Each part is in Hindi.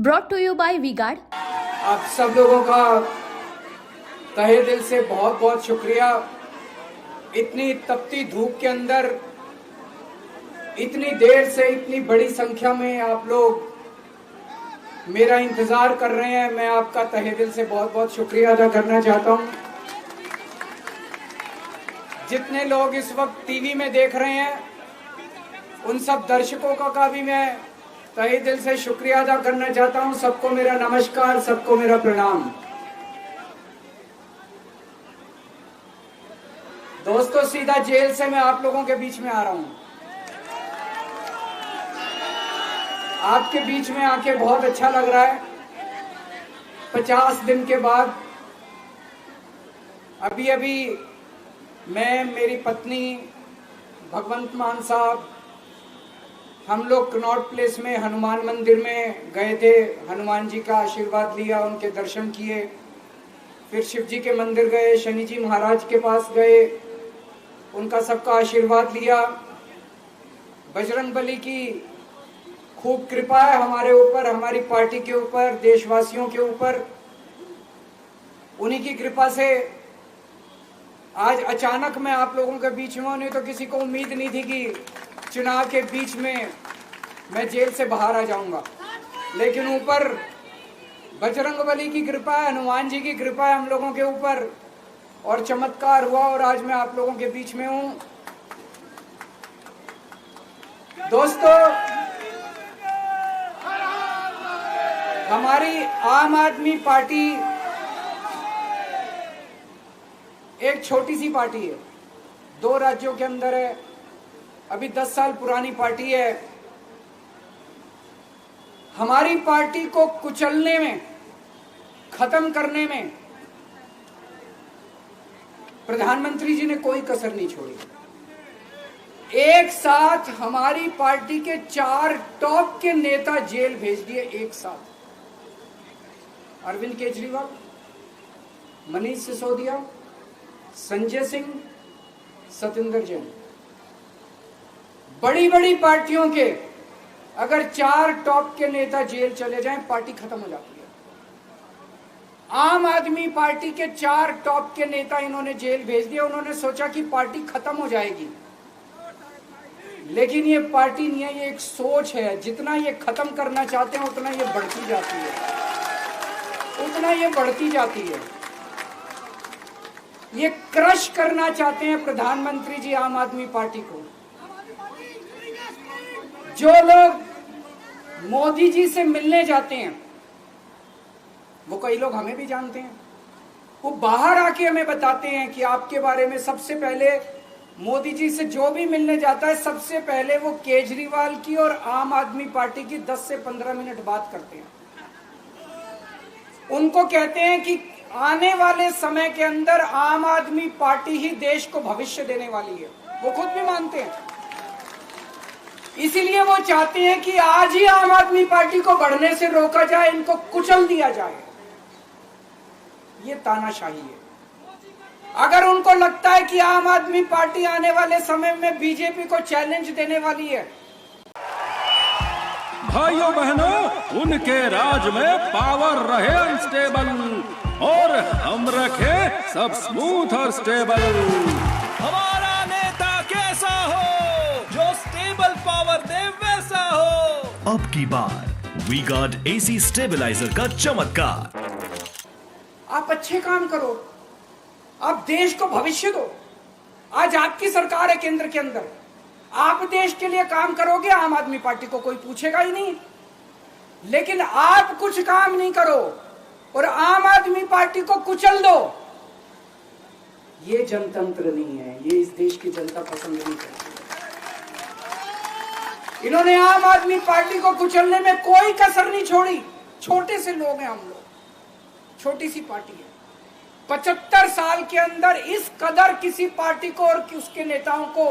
Brought to you by V-Guard. आप सब लोगों का तहे दिल से बहुत बहुत शुक्रिया। इतनी तपती धूप के अंदर इतनी देर से इतनी बड़ी संख्या में आप लोग मेरा इंतजार कर रहे हैं। मैं आपका तहे दिल से बहुत बहुत शुक्रिया अदा करना चाहता हूं। जितने लोग इस वक्त टीवी में देख रहे हैं उन सब दर्शकों का भी मैं तहे दिल से शुक्रिया अदा करना चाहता हूं। सबको मेरा नमस्कार, सबको मेरा प्रणाम। दोस्तों, सीधा जेल से मैं आप लोगों के बीच में आ रहा हूं। आपके बीच में आके बहुत अच्छा लग रहा है। 50 दिन के बाद अभी मैं, मेरी पत्नी भगवंत मान साहब, हम लोग कनॉट प्लेस में हनुमान मंदिर में गए थे। हनुमान जी का आशीर्वाद लिया, उनके दर्शन किए। फिर शिव जी के मंदिर गए, शनि जी महाराज के पास गए, उनका सबका आशीर्वाद लिया। बजरंगबली की खूब कृपा है हमारे ऊपर, हमारी पार्टी के ऊपर, देशवासियों के ऊपर। उन्हीं की कृपा से आज अचानक मैं आप लोगों के बीच में हूं। नहीं तो किसी को उम्मीद नहीं थी कि चुनाव के बीच में मैं जेल से बाहर आ जाऊंगा। लेकिन ऊपर बजरंगबली की कृपा है, हनुमान जी की कृपा है हम लोगों के ऊपर, और चमत्कार हुआ और आज मैं आप लोगों के बीच में हूं। दोस्तों, हमारी आम आदमी पार्टी एक छोटी सी पार्टी है, 2 राज्यों के अंदर है, अभी 10 साल पुरानी पार्टी है। हमारी पार्टी को कुचलने में, खत्म करने में प्रधानमंत्री जी ने कोई कसर नहीं छोड़ी। एक साथ हमारी पार्टी के 4 टॉप के नेता जेल भेज दिए एक साथ। अरविंद केजरीवाल, मनीष सिसोदिया, संजय सिंह, सत्येंद्र जैन। बड़ी बड़ी पार्टियों के अगर 4 टॉप के नेता जेल चले जाएं, पार्टी खत्म हो जाती है। आम आदमी पार्टी के 4 टॉप के नेता इन्होंने जेल भेज दिया। उन्होंने सोचा कि पार्टी खत्म हो जाएगी, लेकिन ये पार्टी नहीं है, ये एक सोच है। जितना ये खत्म करना चाहते हैं उतना ये बढ़ती जाती है, उतना ये बढ़ती जाती है। ये क्रश करना चाहते हैं प्रधानमंत्री जी आम आदमी पार्टी को। जो लोग मोदी जी से मिलने जाते हैं, वो कई लोग हमें भी जानते हैं, वो बाहर आके हमें बताते हैं कि आपके बारे में सबसे पहले मोदी जी से जो भी मिलने जाता है, सबसे पहले वो केजरीवाल की और आम आदमी पार्टी की 10 से 15 मिनट बात करते हैं। उनको कहते हैं कि आने वाले समय के अंदर आम आदमी पार्टी ही देश को भविष्य देने वाली है। वो खुद भी मानते हैं। इसीलिए वो चाहते हैं कि आज ही आम आदमी पार्टी को बढ़ने से रोका जाए, इनको कुचल दिया जाए। ये तानाशाही है। अगर उनको लगता है कि आम आदमी पार्टी आने वाले समय में बीजेपी को चैलेंज देने वाली है, भाइयों बहनों, उनके राज में पावर रहे अनस्टेबल और हम रखे सब स्मूथ और स्टेबल। हमारा नेता कैसा हो, जो स्टेबल पावर दे वैसा हो। अब की बार वीगार्ड एसी स्टेबलाइजर का चमत्कार। आप अच्छे काम करो, आप देश को भविष्य दो। आज आपकी सरकार है केंद्र के अंदर, आप देश के लिए काम करोगे, आम आदमी पार्टी को कोई पूछेगा ही नहीं। लेकिन आप कुछ काम नहीं करो और आम आदमी पार्टी को कुचल दो, ये जनतंत्र नहीं है, ये इस देश की जनता पसंद नहीं करती। इन्होंने आम आदमी पार्टी को कुचलने में कोई कसर नहीं छोड़ी। छोटे से लोग हैं हम लोग, छोटी सी पार्टी है। 75 साल के अंदर इस कदर किसी पार्टी को और उसके नेताओं को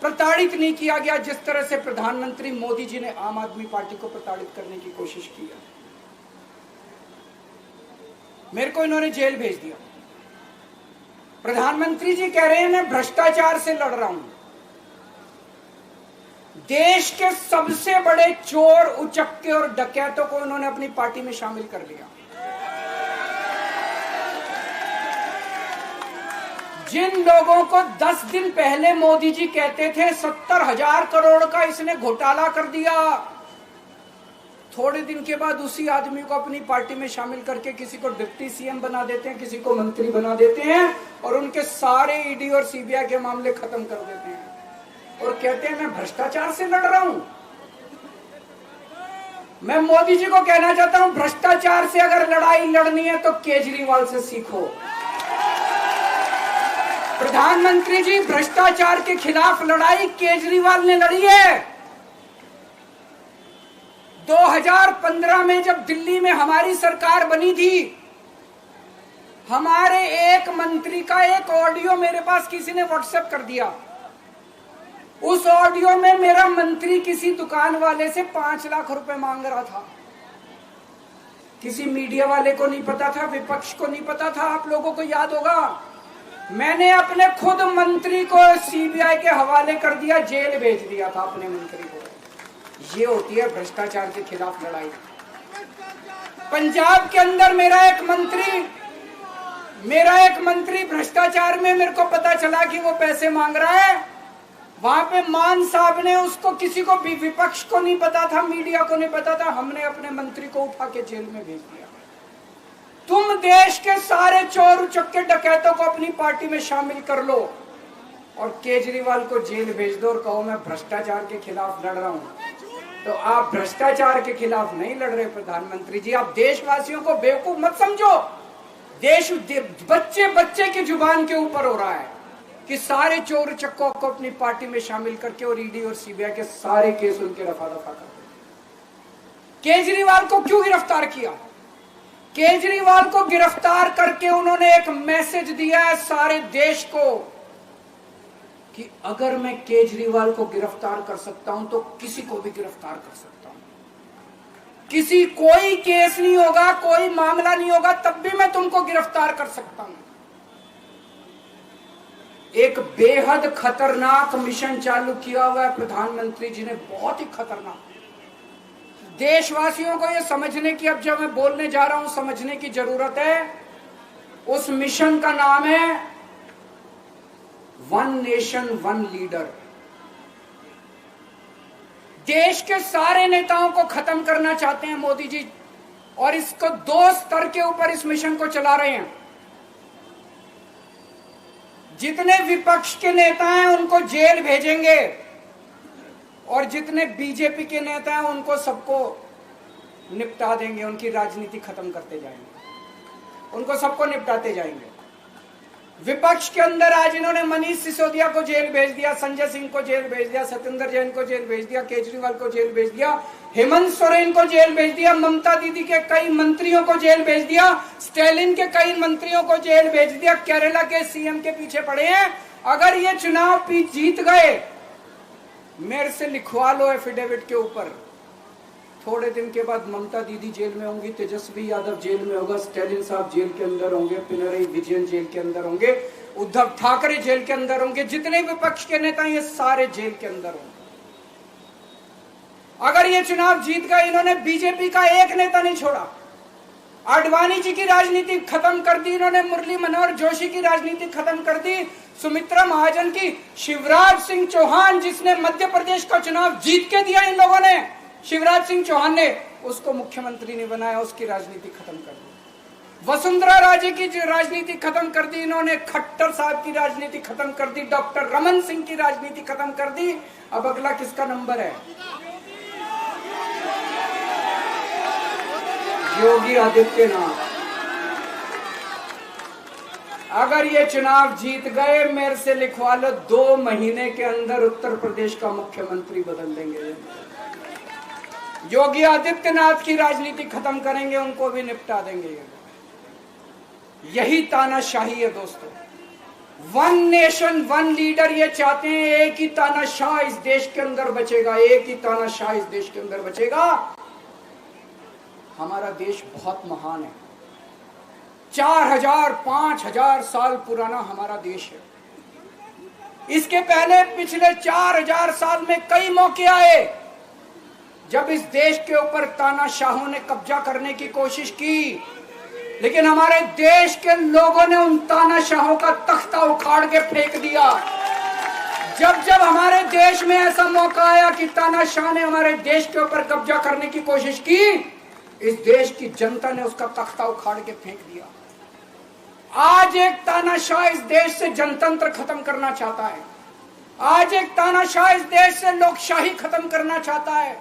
प्रताड़ित नहीं किया गया जिस तरह से प्रधानमंत्री मोदी जी ने आम आदमी पार्टी को प्रताड़ित करने की कोशिश की है। मेरे को इन्होंने जेल भेज दिया। प्रधानमंत्री जी कह रहे हैं मैं भ्रष्टाचार से लड़ रहा हूं। देश के सबसे बड़े चोर, उचक्के और डकैतों को उन्होंने अपनी पार्टी में शामिल कर लिया। जिन लोगों को 10 दिन पहले मोदी जी कहते थे 70,000 करोड़ का इसने घोटाला कर दिया, थोड़े दिन के बाद उसी आदमी को अपनी पार्टी में शामिल करके किसी को डिप्टी सीएम बना देते हैं, किसी को मंत्री बना देते हैं और उनके सारे ईडी और सीबीआई के मामले खत्म कर देते हैं और कहते हैं मैं भ्रष्टाचार से लड़ रहा हूं। मैं मोदी जी को कहना चाहता हूं, भ्रष्टाचार से अगर लड़ाई लड़नी है तो केजरीवाल से सीखो। प्रधानमंत्री जी, भ्रष्टाचार के खिलाफ लड़ाई केजरीवाल ने लड़ी है। 2015 में जब दिल्ली में हमारी सरकार बनी थी, हमारे एक मंत्री का एक ऑडियो मेरे पास किसी ने व्हाट्सएप कर दिया। उस ऑडियो में मेरा मंत्री किसी दुकान वाले से 5 लाख रुपए मांग रहा था। किसी मीडिया वाले को नहीं पता था, विपक्ष को नहीं पता था। आप लोगों को याद होगा, मैंने अपने खुद मंत्री को सीबीआई के हवाले कर दिया, जेल भेज दिया था अपने मंत्री को। ये होती है भ्रष्टाचार के खिलाफ लड़ाई। पंजाब के अंदर मेरा एक मंत्री भ्रष्टाचार में, मेरे को पता चला कि वो पैसे मांग रहा है। वहां पे मान साहब ने उसको, किसी को भी, विपक्ष को नहीं पता था, मीडिया को नहीं पता था, हमने अपने मंत्री को उठा के जेल में भेज दिया। तुम देश के सारे चोर उचक्के डकैतों को अपनी पार्टी में शामिल कर लो और केजरीवाल को जेल भेज दो और कहो मैं भ्रष्टाचार के खिलाफ लड़ रहा हूं। तो आप भ्रष्टाचार के खिलाफ नहीं लड़ रहे प्रधानमंत्री जी। आप देशवासियों को बेवकूफ मत समझो। देश बच्चे बच्चे की जुबान के ऊपर हो रहा है कि सारे चोर चक्कों को अपनी पार्टी में शामिल करके और ईडी और सीबीआई के सारे केस उनके रफा दफा कर। केजरीवाल को क्यों गिरफ्तार किया? केजरीवाल को गिरफ्तार करके उन्होंने एक मैसेज दिया है सारे देश को कि अगर मैं केजरीवाल को गिरफ्तार कर सकता हूं तो किसी को भी गिरफ्तार कर सकता हूं। कोई केस नहीं होगा, कोई मामला नहीं होगा, तब भी मैं तुमको गिरफ्तार कर सकता हूं। एक बेहद खतरनाक मिशन चालू किया हुआ है प्रधानमंत्री जी ने, बहुत ही खतरनाक। देशवासियों को यह समझने की, अब जब मैं बोलने जा रहा हूं, समझने की जरूरत है। उस मिशन का नाम है वन नेशन वन लीडर। देश के सारे नेताओं को खत्म करना चाहते हैं मोदी जी और इसको 2 स्तर के ऊपर इस मिशन को चला रहे हैं। जितने विपक्ष के नेता हैं उनको जेल भेजेंगे और जितने बीजेपी के नेता हैं उनको सबको निपटा देंगे, उनकी राजनीति खत्म करते जाएंगे, उनको सबको निपटाते जाएंगे। विपक्ष के अंदर आज इन्होंने मनीष सिसोदिया को जेल भेज दिया, संजय सिंह को जेल भेज दिया, सत्येंद्र जैन को जेल भेज दिया, केजरीवाल को जेल भेज दिया, हेमंत सोरेन को जेल भेज दिया, ममता दीदी के कई मंत्रियों को जेल भेज दिया, स्टालिन के कई मंत्रियों को जेल भेज दिया, केरला के सीएम के पीछे पड़े हैं। अगर ये चुनाव जीत गए, मेरे से लिखवा लो एफिडेविट के ऊपर, थोड़े दिन के बाद ममता दीदी जेल में होंगी, तेजस्वी यादव जेल में होगा, स्टालिन साहब जेल के अंदर होंगे, पिनरई विजयन जेल के अंदर होंगे, उद्धव ठाकरे जेल के अंदर होंगे, जितने विपक्ष के नेता ये सारे जेल के अंदर होंगे। अगर ये चुनाव जीत गए, इन्होंने बीजेपी का एक नेता नहीं छोड़ा। आडवाणी जी की राजनीति खत्म कर दी इन्होंने, मुरली मनोहर जोशी की राजनीति खत्म कर दी, सुमित्रा महाजन की, शिवराज सिंह चौहान जिसने मध्य प्रदेश का चुनाव जीत के दिया, इन लोगों ने, शिवराज सिंह चौहान ने उसको मुख्यमंत्री नहीं बनाया, उसकी राजनीति खत्म कर दी। वसुंधरा राजे की राजनीति खत्म कर दी इन्होंने, खट्टर साहब की राजनीति खत्म कर दी, डॉक्टर रमन सिंह की राजनीति खत्म कर दी। अब अगला किसका नंबर है? योगी आदित्यनाथ। अगर ये चुनाव जीत गए, मेरे से लिखवा लो, 2 महीने के अंदर उत्तर प्रदेश का मुख्यमंत्री बदल देंगे। योगी आदित्यनाथ की राजनीति खत्म करेंगे, उनको भी निपटा देंगे। यही तानाशाही है दोस्तों। वन नेशन वन लीडर ये चाहते हैं, एक ही तानाशाह इस देश के अंदर बचेगा, एक ही तानाशाह इस देश के अंदर बचेगा। हमारा देश बहुत महान है, 4000 5000 साल पुराना हमारा देश है। इसके पहले पिछले 4000 साल में कई मौके आए जब इस देश के ऊपर तानाशाहों ने कब्जा करने की कोशिश की, लेकिन हमारे देश के लोगों ने उन तानाशाहों का तख्ता उखाड़ के फेंक दिया। जब जब हमारे देश में ऐसा मौका आया कि तानाशाह ने हमारे देश के ऊपर कब्जा करने की कोशिश की, इस देश की जनता ने उसका तख्ता उखाड़ के फेंक दिया। आज एक तानाशाह इस देश से जनतंत्र खत्म करना चाहता है। आज एक तानाशाह इस देश से लोकशाही खत्म करना चाहता है।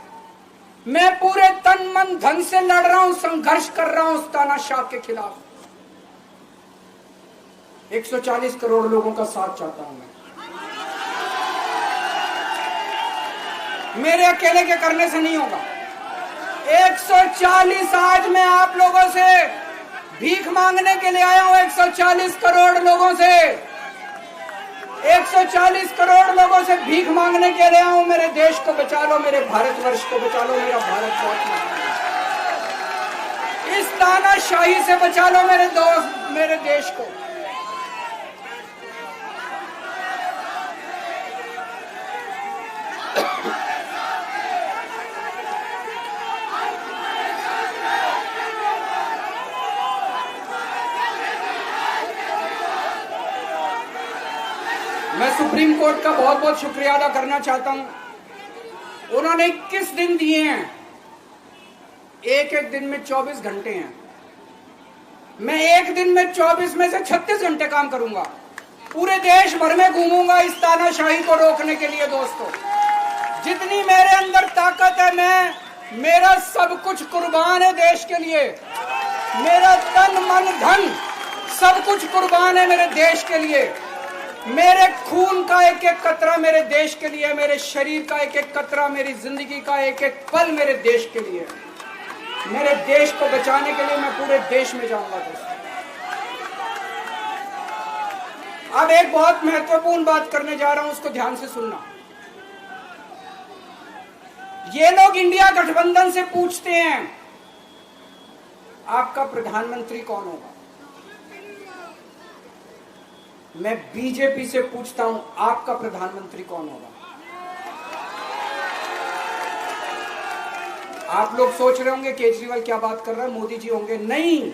मैं पूरे तन मन धन से लड़ रहा हूं, संघर्ष कर रहा हूं उस तानाशाह के खिलाफ। 140 करोड़ लोगों का साथ चाहता हूं मैं। मेरे अकेले के करने से नहीं होगा। 140 आज मैं आप लोगों से भीख मांगने के लिए आया हूं। 140 करोड़ लोगों से 140 करोड़ लोगों से भीख मांगने के लिए आया हूं। मेरे देश को बचा लो, मेरे भारतवर्ष को बचा लो, मेरा भारत बहुत महान है। इस तानाशाही से बचा लो मेरे दोस्त, मेरे देश को। मैं सुप्रीम कोर्ट का बहुत बहुत शुक्रिया अदा करना चाहता हूं। उन्होंने 21 दिन दिए हैं, एक एक दिन में 24 घंटे हैं। मैं एक दिन में 24 में से 36 घंटे काम करूंगा। पूरे देश भर में घूमूंगा इस तानाशाही को रोकने के लिए। दोस्तों, जितनी मेरे अंदर ताकत है, मेरा सब कुछ कुर्बान है देश के लिए। मेरा तन मन धन सब कुछ कुर्बान है मेरे देश के लिए। मेरे खून का एक एक कतरा मेरे देश के लिए, मेरे शरीर का एक एक कतरा, मेरी जिंदगी का एक एक पल मेरे देश के लिए। मेरे देश को बचाने के लिए मैं पूरे देश में जाऊंगा दोस्तों। अब एक बहुत महत्वपूर्ण बात करने जा रहा हूं, उसको ध्यान से सुनना। ये लोग इंडिया गठबंधन से पूछते हैं आपका प्रधानमंत्री कौन होगा। मैं बीजेपी से पूछता हूं आपका प्रधानमंत्री कौन होगा। आप लोग सोच रहे होंगे केजरीवाल क्या बात कर रहा है, मोदी जी होंगे। नहीं,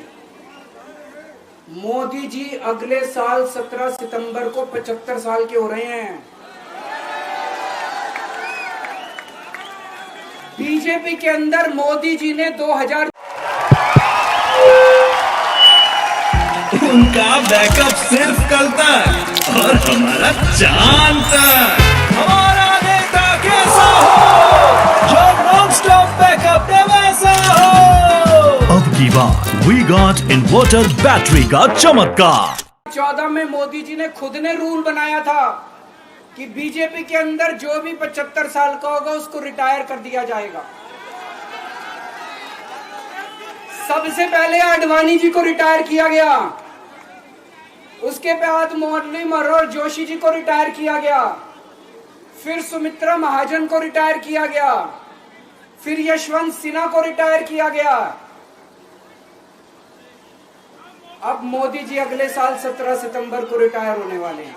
मोदी जी अगले साल 17 सितंबर को 75 साल के हो रहे हैं। बीजेपी के अंदर मोदी जी ने 2000 उनका बैकअप सिर्फ कल तक और हमारा चांद तक। हमारा नेता कैसा हो, जो नॉन स्टॉप बैकअप दे वैसा हो। अब की बार वी गॉट इन्वर्टर बैटरी का चमत्कार। 14 में मोदी जी ने खुद ने रूल बनाया था कि बीजेपी के अंदर जो भी 75 साल का होगा उसको रिटायर कर दिया जाएगा। सबसे पहले आडवाणी जी को रिटायर किया गया, उसके बाद मुरली मनोहर जोशी जी को रिटायर किया गया, फिर सुमित्रा महाजन को रिटायर किया गया, फिर यशवंत सिन्हा को रिटायर किया गया। अब मोदी जी अगले साल 17 सितंबर को रिटायर होने वाले हैं।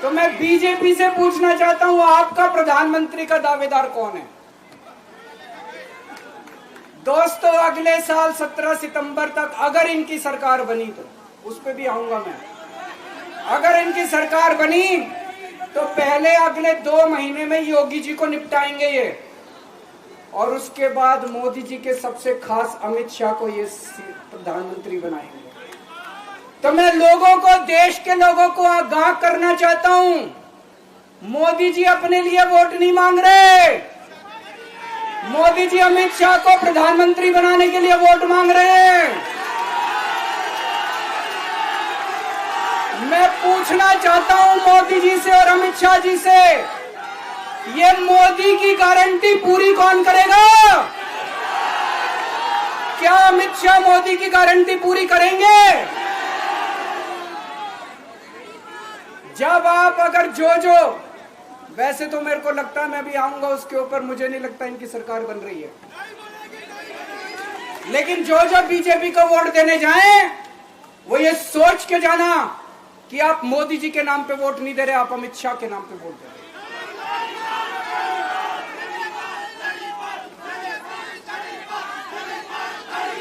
तो मैं बीजेपी से पूछना चाहता हूं आपका प्रधानमंत्री का दावेदार कौन है। दोस्तों, अगले साल 17 सितंबर तक अगर इनकी सरकार बनी, तो उस पे भी आऊंगा मैं। अगर इनकी सरकार बनी तो पहले अगले 2 महीने में योगी जी को निपटाएंगे ये, और उसके बाद मोदी जी के सबसे खास अमित शाह को ये प्रधानमंत्री बनाएंगे। तो मैं लोगों को, देश के लोगों को आगाह करना चाहता हूं, मोदी जी अपने लिए वोट नहीं मांग रहे। मोदी जी अमित शाह को प्रधानमंत्री बनाने के लिए वोट मांग रहे हैं। मैं पूछना चाहता हूं मोदी जी से और अमित शाह जी से, ये मोदी की गारंटी पूरी कौन करेगा? क्या अमित शाह मोदी की गारंटी पूरी करेंगे? जब आप अगर जो वैसे तो मेरे को लगता है मैं भी आऊंगा उसके ऊपर, मुझे नहीं लगता इनकी सरकार बन रही है, लेकिन जो बीजेपी को वोट देने जाएं वो ये सोच के जाना कि आप मोदी जी के नाम पे वोट नहीं दे रहे, आप अमित शाह के नाम पे वोट दे रहे।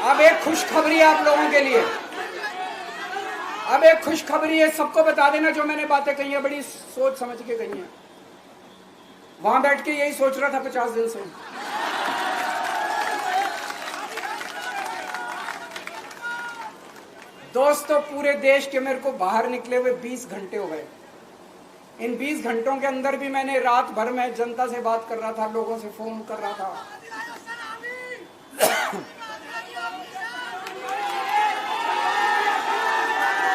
अब एक खुशखबरी है आप लोगों के लिए, अब एक खुशखबरी है, सबको बता देना जो मैंने बातें कही है बड़ी सोच समझ के कही है। वहां बैठ के यही सोच रहा था 50 दिन से। दोस्तों पूरे देश के मेरे को बाहर निकले हुए 20 घंटे हो गए। इन 20 घंटों के अंदर भी मैंने रात भर में जनता से बात कर रहा था, लोगों से फोन कर रहा था।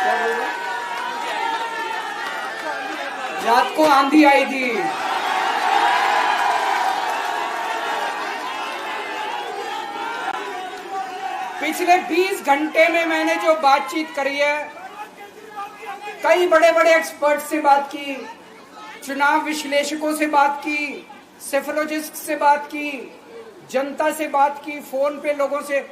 क्या बोल रहे? रात को आंधी आई थी। पिछले 20 घंटे में मैंने जो बातचीत करी है, कई बड़े बड़े एक्सपर्ट से बात की, चुनाव विश्लेषकों से बात की, सेफोलॉजिस्ट से बात की, जनता से बात की, फोन पे लोगों से।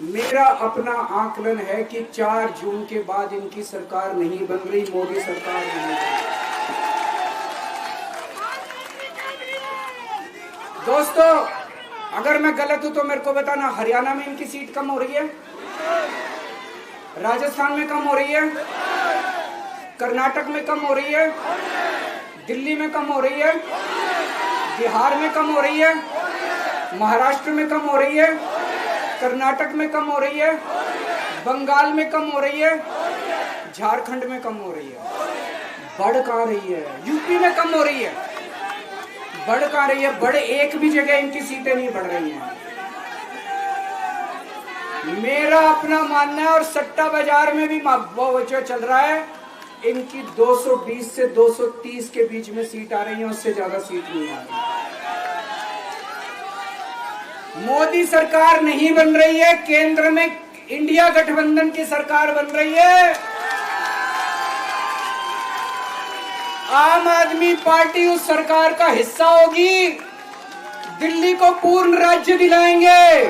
मेरा अपना आकलन है कि 4 जून के बाद इनकी सरकार नहीं बन रही, मोदी सरकार नहीं बन रही। दोस्तों अगर मैं गलत हूं तो मेरे को बताना। हरियाणा में इनकी सीट कम हो रही है, राजस्थान में कम हो रही है, कर्नाटक में कम हो रही है, दिल्ली में कम हो रही है, बिहार में कम हो रही है, महाराष्ट्र में कम हो रही है, कर्नाटक में कम हो रही है, बंगाल में कम हो रही है, झारखंड में कम हो रही है। बढ़ कहां रही है? यूपी में कम हो रही है, बढ़ कहां रही है? बड़े एक भी जगह इनकी सीटें नहीं बढ़ रही हैं। मेरा अपना मानना है, और सट्टा बाजार में भी वो जो चल रहा है, इनकी 220 से 230 के बीच में सीट आ रही है, उससे ज्यादा सीट नहीं आ रही। मोदी सरकार नहीं बन रही है, केंद्र में इंडिया गठबंधन की सरकार बन रही है। आम आदमी पार्टी उस सरकार का हिस्सा होगी। दिल्ली को पूर्ण राज्य दिलाएंगे।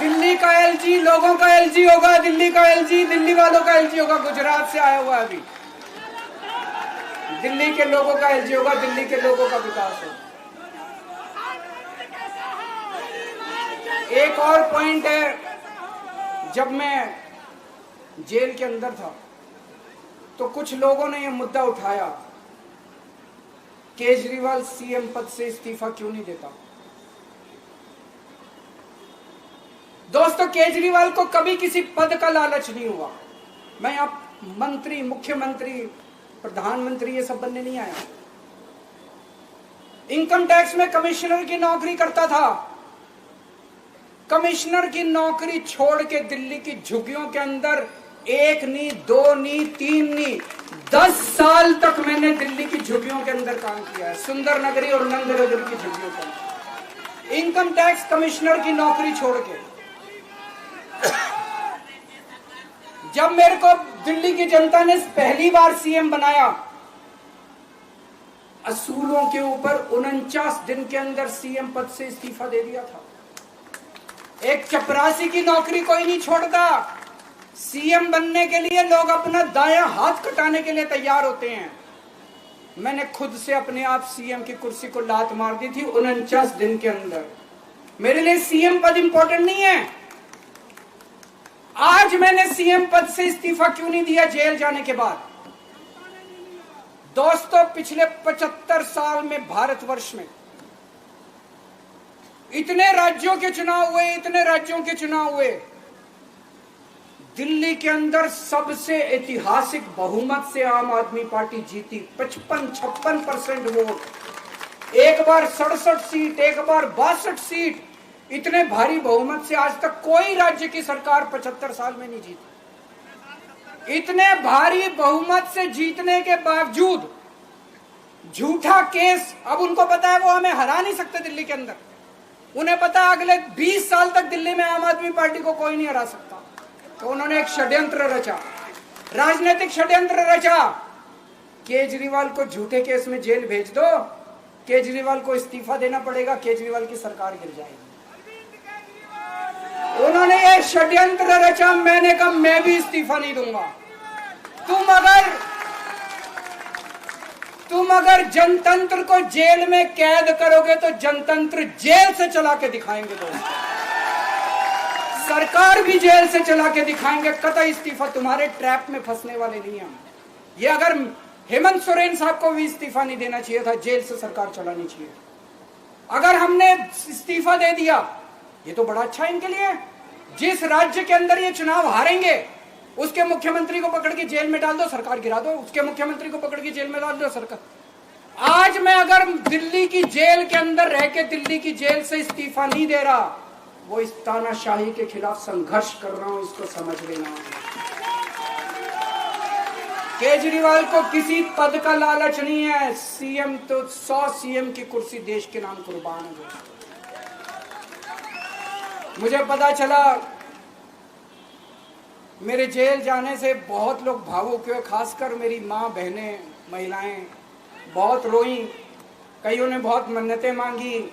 दिल्ली का एलजी लोगों का एलजी होगा, दिल्ली का एलजी दिल्ली वालों का एलजी होगा। गुजरात से आया हुआ अभी, दिल्ली के लोगों का एलजी होगा, दिल्ली के लोगों का विकास होगा। एक और पॉइंट है, जब मैं जेल के अंदर था तो कुछ लोगों ने यह मुद्दा उठाया, केजरीवाल सीएम पद से इस्तीफा क्यों नहीं देता। दोस्तों केजरीवाल को कभी किसी पद का लालच नहीं हुआ। मैं आप मंत्री, मुख्यमंत्री, प्रधानमंत्री ये सब बनने नहीं आया। इनकम टैक्स में कमिश्नर की नौकरी करता था। कमिश्नर की नौकरी छोड़ के दिल्ली की झुग्गियों के अंदर 1 नहीं, 2 नहीं, 3 नहीं, 10 साल तक मैंने दिल्ली की झुग्गियों के अंदर काम किया है, सुंदर नगरी और नंद नगरी की झुग्गियों के अंदर, इनकम टैक्स कमिश्नर की नौकरी छोड़ के। जब मेरे को दिल्ली की जनता ने पहली बार सीएम बनाया, असूलों के ऊपर 49 दिन के अंदर सीएम पद से इस्तीफा दे दिया था। एक चपरासी की नौकरी कोई नहीं छोड़ता। सीएम बनने के लिए लोग अपना दायां हाथ कटाने के लिए तैयार होते हैं। मैंने खुद से अपने आप सीएम की कुर्सी को लात मार दी थी 49 दिन के अंदर। मेरे लिए सीएम पद इंपॉर्टेंट नहीं है। आज मैंने सीएम पद से इस्तीफा क्यों नहीं दिया जेल जाने के बाद? दोस्तों पिछले 75 साल में भारतवर्ष में इतने राज्यों के चुनाव हुए, इतने राज्यों के चुनाव हुए, दिल्ली के अंदर सबसे ऐतिहासिक बहुमत से आम आदमी पार्टी जीती। 55-56% वोट, एक बार 67 सीट, एक बार 62 सीट। इतने भारी बहुमत से आज तक कोई राज्य की सरकार 75 साल में नहीं जीती। इतने भारी बहुमत से जीतने के बावजूद झूठा केस, अब उनको पता है वो हमें हरा नहीं सकते दिल्ली के अंदर। उन्हें पता है अगले 20 साल तक दिल्ली में आम आदमी पार्टी को कोई नहीं हरा सकता। तो उन्होंने एक षड्यंत्र रचा, राजनीतिक षड्यंत्र रचा। केजरीवाल को झूठे केस में जेल भेज दो, केजरीवाल को इस्तीफा देना पड़ेगा, केजरीवाल की सरकार गिर जाएगी। उन्होंने ये षड्यंत्र रचा, मैंने कहा मैं भी इस्तीफा नहीं दूंगा। तुम अगर जनतंत्र को जेल में कैद करोगे तो जनतंत्र जेल से चला के दिखाएंगे दोस्तों, सरकार भी जेल से चला के दिखाएंगे। कतई इस्तीफा, तुम्हारे ट्रैप में फंसने वाले नहीं हम। ये अगर हेमंत सोरेन साहब को भी इस्तीफा नहीं देना चाहिए था, जेल से सरकार चलानी चाहिए। अगर हमने इस्तीफा दे दिया, ये तो बड़ा अच्छा इनके लिए। जिस राज्य के अंदर ये चुनाव हारेंगे उसके मुख्यमंत्री को पकड़ के जेल में डाल दो, सरकार गिरा दो। उसके मुख्यमंत्री को पकड़ के जेल में डाल दो, सरकार। आज मैं अगर दिल्ली की जेल के अंदर रह के दिल्ली की जेल से इस्तीफा नहीं दे रहा, वो इस तानाशाही के खिलाफ संघर्ष कर रहा हूं, इसको समझ लेना। केजरीवाल को किसी पद का लालच नहीं है। सीएम तो 100 सीएम की कुर्सी देश के नाम कुर्बान है। मुझे पता चला मेरे जेल जाने से बहुत लोग भावुक हुए, खासकर मेरी माँ, बहनें, महिलाएं बहुत रोई, कईयों ने बहुत मन्नतें मांगी।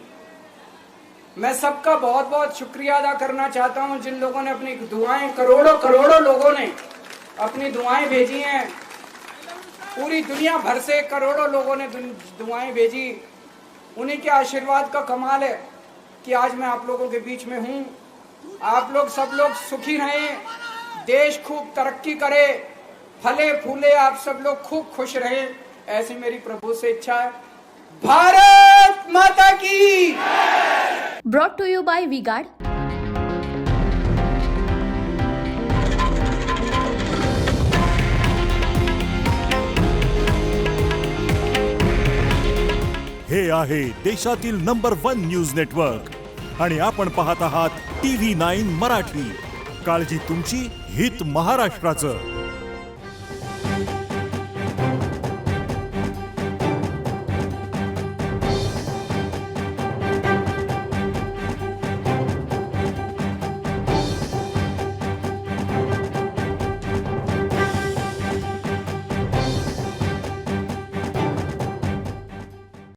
मैं सबका बहुत बहुत शुक्रिया अदा करना चाहता हूं जिन लोगों ने अपनी दुआएं, करोड़ों लोगों ने अपनी दुआएं भेजी हैं। पूरी दुनिया भर से करोड़ों लोगों ने दुआएं भेजी। उन्हीं के आशीर्वाद का कमाल है कि आज मैं आप लोगों के बीच में हूं। आप लोग सब लोग सुखी रहें, देश खूब तरक्की करे, फले फूले, आप सब लोग खूब खुश रहें, ऐसी मेरी प्रभु से इच्छा है। भारत माता की। Brought to you by V-Guard. हे आहे देशातील नंबर 1 न्यूज नेटवर्क आणि आपण पाहत आहात TV9 मराठी। काळजी तुमची, हित महाराष्ट्राचं।